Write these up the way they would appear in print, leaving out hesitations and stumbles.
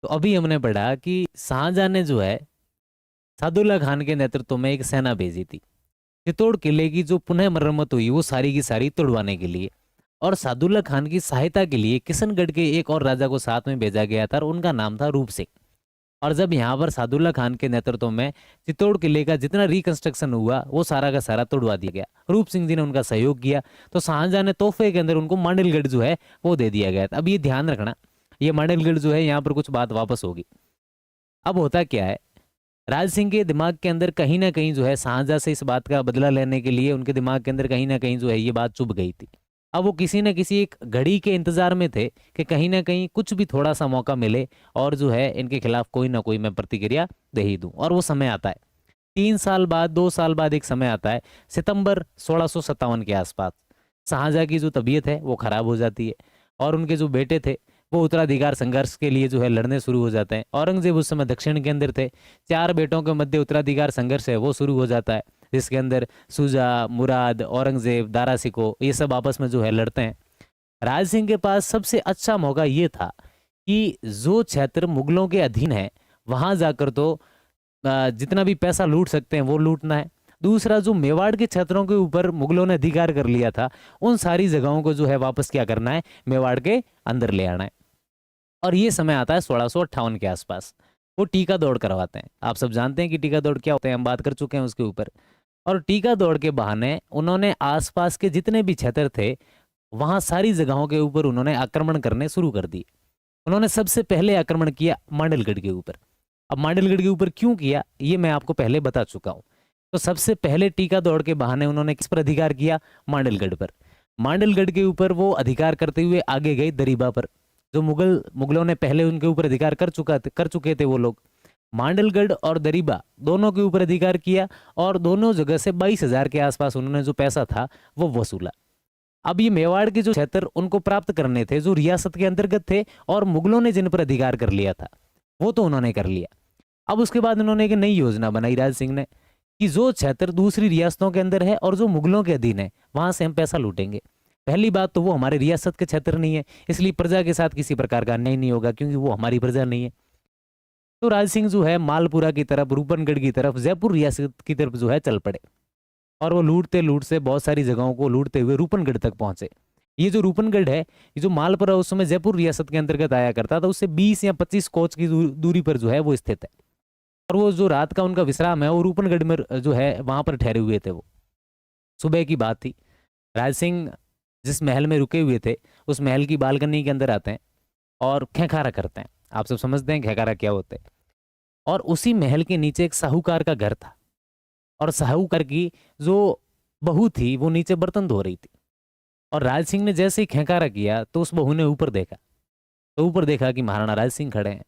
तो अभी हमने पढ़ा कि शाहजहां ने जो है सादुल्ला खान के नेतृत्व में एक सेना भेजी थी चित्तौड़ किले की जो पुनः मरम्मत हुई वो सारी की सारी तोड़वाने के लिए। और सादुल्ला खान की सहायता के लिए किशनगढ़ के एक और राजा को साथ में भेजा गया था और उनका नाम था रूप सिंह। और जब यहाँ पर सादुल्ला खान के नेतृत्व में चित्तौड़ किले का जितना रिकंस्ट्रक्शन हुआ वो सारा का सारा तोड़वा दिया गया। रूप सिंह जी ने उनका सहयोग किया। तो शाहजहां ने तोहफे के अंदर उनको मांडलगढ़ जो है वो दे दिया गया था। अब ये ध्यान रखना, ये मांडलगढ़ जो है यहाँ पर कुछ बात वापस होगी। अब होता क्या है, राज सिंह के दिमाग के अंदर कहीं ना कहीं जो है शाहजहां से इस बात का बदला लेने के लिए उनके दिमाग के अंदर कहीं ना कहीं जो है ये बात चुभ गई थी। अब वो किसी न किसी एक घड़ी के इंतजार में थे कि कहीं ना कहीं कुछ भी थोड़ा सा मौका मिले और जो है इनके खिलाफ कोई ना कोई मैं प्रतिक्रिया दे ही दूं। और वो समय आता है 3 साल बाद, 2 साल बाद एक समय आता है सितंबर 1657 के आसपास। शाहजहां की जो तबीयत है वो खराब हो जाती है और उनके जो बेटे थे वो उत्तराधिकार संघर्ष के लिए जो है लड़ने शुरू हो जाते हैं। औरंगजेब उस समय दक्षिण के अंदर थे। 4 बेटों के मध्य उत्तराधिकार संघर्ष है वो शुरू हो जाता है, जिसके अंदर सुजा, मुराद, औरंगजेब, दारा सिको ये सब आपस में जो है लड़ते हैं। राज सिंह के पास सबसे अच्छा मौका ये था कि जो क्षेत्र मुगलों के अधीन है वहां जाकर तो जितना भी पैसा लूट सकते हैं वो लूटना है। दूसरा, जो मेवाड़ के क्षेत्रों के ऊपर मुगलों ने अधिकार कर लिया था उन सारी जगहों को जो है वापस क्या करना है, मेवाड़ के अंदर ले आना है। और ये समय आता है 1658 के आसपास। वो टीका दौड़ करवाते हैं। आप सब जानते हैं कि टीका दौड़ क्या होते हैं, हम बात कर चुके हैं उसके ऊपर। और टीका दौड़ के बहाने उन्होंने आसपास के जितने भी क्षेत्र थे वहां सारी जगहों के ऊपर उन्होंने आक्रमण करने शुरू कर दिए। उन्होंने सबसे पहले आक्रमण किया मांडलगढ़ के ऊपर। अब मांडलगढ़ के ऊपर क्यों किया ये मैं आपको पहले बता चुका हूं। तो सबसे पहले टीका दौड़ के बहाने उन्होंने किस पर अधिकार किया, मांडलगढ़ पर। मांडलगढ़ के ऊपर वो अधिकार करते हुए आगे गए दरीबा पर। जो मुगलों ने पहले उनके ऊपर अधिकार कर चुके थे वो लोग। मांडलगढ़ और दरीबा दोनों के ऊपर अधिकार किया और दोनों जगह से 22,000 के आसपास उन्होंने जो पैसा था वो वसूला। अब ये मेवाड़ के जो क्षेत्र उनको प्राप्त करने थे जो रियासत के अंतर्गत थे और मुगलों ने जिन पर अधिकार कर लिया था वो तो उन्होंने कर लिया। अब उसके बाद उन्होंने एक नई योजना बनाई राज सिंह ने कि जो क्षेत्र दूसरी रियासतों के अंदर है और जो मुगलों के अधीन है वहां से हम पैसा लूटेंगे। पहली बात तो वो हमारे रियासत के क्षेत्र नहीं है, इसलिए प्रजा के साथ किसी प्रकार का अन्याय नहीं होगा क्योंकि वो हमारी प्रजा नहीं है। तो राज सिंह जो है मालपुरा की तरफ, रूपनगढ़ की तरफ, जयपुर रियासत की तरफ जो है चल पड़े। और वो लूटते लूटते बहुत सारी जगहों को लूटते हुए रूपनगढ़ तक पहुंचे। ये जो रूपनगढ़ है, ये जो मालपुरा उस समय जयपुर रियासत के अंतर्गत आया करता था, उससे 20 या 25 कोच की दूरी पर जो है वो स्थित है। और वो जो रात का उनका विश्राम है वो रूपनगढ़ में जो है वहां पर ठहरे हुए थे। वो सुबह की बात थी। राज सिंह जिस महल में रुके हुए थे उस महल की बालकनी के अंदर आते हैं और खेखारा करते हैं। आप सब समझते हैं खेखारा क्या होता है। और उसी महल के नीचे एक साहूकार का घर था और साहूकार की जो बहू थी वो नीचे बर्तन धो रही थी। और राज सिंह ने जैसे ही खेकारा किया तो उस बहू ने ऊपर देखा। तो ऊपर देखा कि महाराणा राज सिंह खड़े हैं।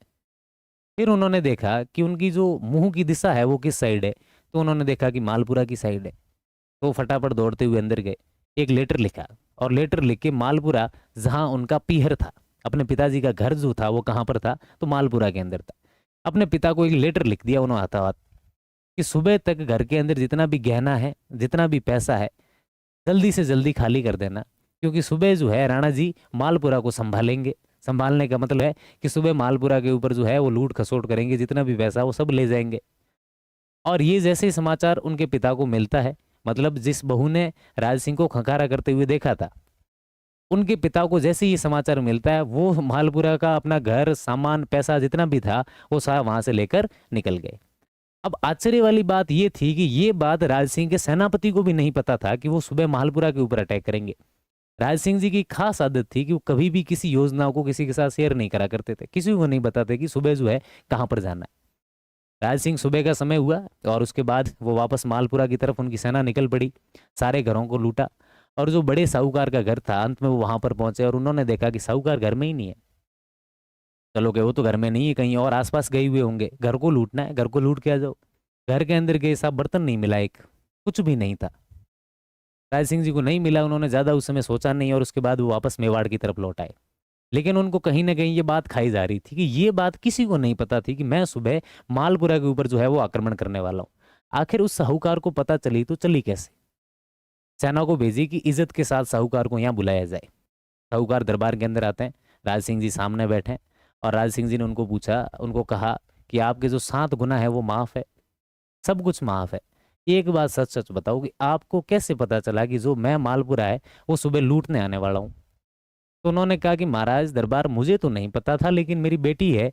फिर उन्होंने देखा कि उनकी जो मुंह की दिशा है वो किस साइड है। तो उन्होंने देखा कि मालपुरा की साइड है। तो फटाफट दौड़ते हुए अंदर गए, एक लेटर लिखा और लेटर लिख के मालपुरा, जहां उनका पीहर था, अपने पिताजी का घर जो था वो कहाँ पर था, तो मालपुरा के अंदर था। अपने पिता को एक लेटर लिख दिया उन्होंने हाथों हाथ कि सुबह तक घर के अंदर जितना भी गहना है, जितना भी पैसा है, जल्दी से जल्दी खाली कर देना, क्योंकि सुबह जो है राणा जी मालपुरा को संभालेंगे। संभालने का मतलब है कि सुबह मालपुरा के ऊपर जो है वो लूट खसोट करेंगे, जितना भी पैसा वो सब ले जाएंगे। और ये जैसे ही समाचार उनके पिता को मिलता है, मतलब जिस बहू ने राज सिंह को खंखारा करते हुए देखा था, उनके पिता को जैसे ही ये समाचार मिलता है वो मालपुरा का अपना घर, सामान, पैसा जितना भी था वो सारा वहां से लेकर निकल गए। अब आश्चर्य वाली बात ये थी कि ये बात राज सिंह के सेनापति को भी नहीं पता था कि वो सुबह मालपुरा के ऊपर अटैक करेंगे। राज सिंह जी की खास आदत थी कि वो कभी भी किसी योजना को किसी के साथ शेयर नहीं करा करते थे, किसी को नहीं बताते कि सुबह जो है कहाँ पर जाना है। राज सिंह सुबह का समय हुआ और उसके बाद वो वापस मालपुरा की तरफ उनकी सेना निकल पड़ी। सारे घरों को लूटा और जो बड़े साहूकार का घर था अंत में वो वहां पर पहुंचे और उन्होंने देखा कि साहूकार घर में ही नहीं है। चलो कि वो तो घर में नहीं है, कहीं और आसपास गए हुए होंगे। घर को लूटना है, घर को लूट के आ जाओ। घर के अंदर गए, साहब बर्तन नहीं मिला, एक कुछ भी नहीं था। राज सिंह जी को नहीं मिला, उन्होंने ज्यादा उस समय सोचा नहीं और उसके बाद वो वापस मेवाड़ की तरफ लौट आए। लेकिन उनको कहीं ना कहीं ये बात खाई जा रही थी कि ये बात किसी को नहीं पता थी कि मैं सुबह मालपुरा के ऊपर जो है वो आक्रमण करने वाला हूँ। आखिर उस साहूकार को पता चली तो चली कैसे। सेना को भेजी कि इज्जत के साथ साहूकार को यहाँ बुलाया जाए। साहूकार दरबार के अंदर आते हैं, राज सिंह जी सामने बैठे और राज सिंह जी ने उनको पूछा, उनको कहा कि आपके जो 7 गुना है वो माफ़ है, सब कुछ माफ़ है। एक बात सच सच बताओ कि आपको कैसे पता चला कि जो मैं मालपुरा है वो सुबह लूटने आने वाला हूँ? तो उन्होंने कहा कि महाराज दरबार मुझे तो नहीं पता था, लेकिन मेरी बेटी है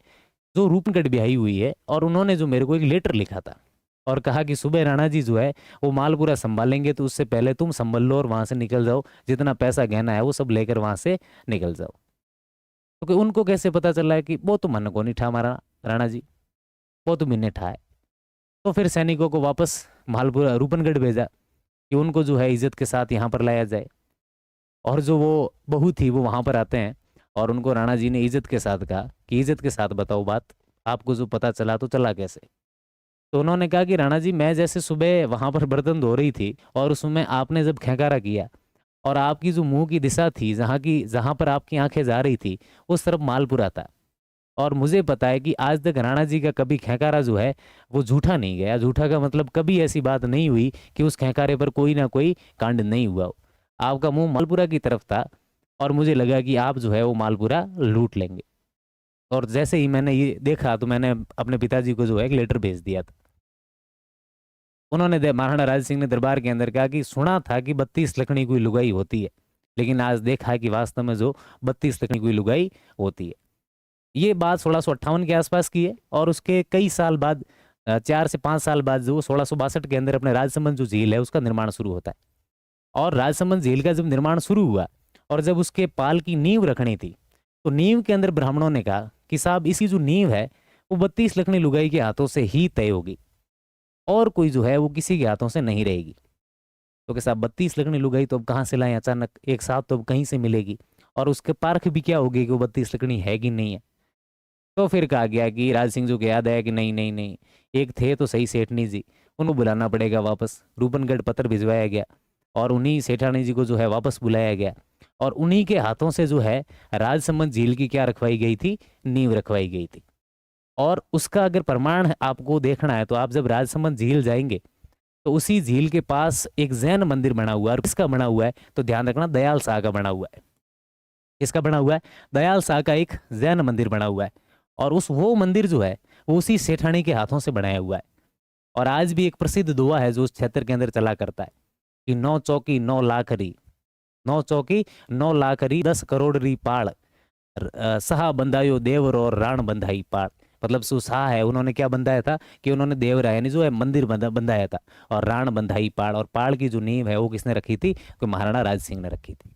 जो रूपनगढ़ ब्याही हुई है, और उन्होंने जो मेरे को एक लेटर लिखा था और कहा कि सुबह राणा जी जो है वो मालपुरा संभालेंगे, तो उससे पहले तुम संभल लो और वहां से निकल जाओ, जितना पैसा गहना है वो सब लेकर वहां से निकल जाओ। क्योंकि उनको कैसे पता चला है कि वो तो मन को नहीं ठा हमारा राणा जी, वो तो मैंने ठा है। तो फिर सैनिकों को वापस मालपुरा रूपनगढ़ भेजा कि उनको जो है इज्जत के साथ यहाँ पर लाया जाए। और जो वो बहू थी वो वहां पर आते हैं और उनको राणा जी ने इज्जत के साथ कहा कि इज्जत के साथ बताओ बात, आपको जो पता चला तो चला कैसे? तो उन्होंने कहा कि राणा जी मैं जैसे सुबह वहां पर बर्तन धो रही थी और उसमें आपने जब खेकारा किया और आपकी जो मुंह की दिशा थी, जहां पर आपकी आंखें जा रही थी उस तरफ मालपुरा था। और मुझे पता है कि आज तक राणा जी का कभी खेकारा जो है वो झूठा नहीं गया। झूठा का मतलब कभी ऐसी बात नहीं हुई कि उस खेकारे पर कोई ना कोई कांड नहीं हुआ हो। आपका मुंह मालपुरा की तरफ था और मुझे लगा कि आप जो है वो मालपुरा लूट लेंगे। और जैसे ही मैंने ये देखा तो मैंने अपने पिताजी को जो है एक लेटर भेज दिया था। उन्होंने महाराणा राज सिंह ने दरबार के अंदर कहा कि सुना था कि 32 लकड़ी कोई लुगाई होती है, लेकिन आज देखा है कि वास्तव में जो 32 लकड़ी कोई लुगाई होती है। ये बात 1658 के आसपास की है। और उसके कई साल बाद 4 से 5 साल बाद जो 1662 के अंदर अपने राजसमंद जो झील है उसका निर्माण शुरू होता है। और राजसमंद झील का जब निर्माण शुरू हुआ और जब उसके पाल की नींव रखनी थी, तो नींव के अंदर ब्राह्मणों ने कहा कि साहब इसकी जो नींव है वो 32 लखनी लुगाई के हाथों से ही तय होगी, और कोई जो है वो किसी के हाथों से नहीं रहेगी। तो कि साहब 32 लखनी लुगाई तो अब कहाँ से लाएं अचानक एक साथ, तो अब कहीं से मिलेगी, और उसके पारख भी क्या होगी कि वो 32 लकड़ी है कि नहीं है। तो फिर कहा गया कि राज सिंह जी को याद आया कि नहीं नहीं नहीं, एक थे तो सही सेठनी जी, उनको बुलाना पड़ेगा वापस। रूपनगढ़ पत्र भिजवाया गया और उन्हीं सेठानी जी को जो है वापस बुलाया गया, और उन्हीं के हाथों से जो है राजसमंद झील की क्या रखवाई गई थी, नींव रखवाई गई थी। और उसका अगर प्रमाण आपको देखना है तो आप जब राजसमंद झील जाएंगे तो उसी झील के पास एक जैन मंदिर बना हुआ है। और किसका बना हुआ है तो ध्यान रखना, दयाल शाह का बना हुआ है। किसका बना हुआ है? दयाल शाह का एक जैन मंदिर बना हुआ है। और वो मंदिर जो है वो उसी सेठानी के हाथों से बनाया हुआ है। और आज भी एक प्रसिद्ध दुआ है जो उस क्षेत्र के अंदर चला करता है कि 9 चौकी 9 लाख री, 9 चौकी 9 लाख री 10 करोड़ री पाड़, सहा बंधायो देवर और राण बंधाई पाड़। मतलब जो शाह है उन्होंने क्या बंधाया था कि उन्होंने देवरा यानी जो है मंदिर बंधाया था, और राण बंधाई पाड़, और पाड़ की जो नींव है वो किसने रखी थी? तो महाराणा राज सिंह ने रखी थी।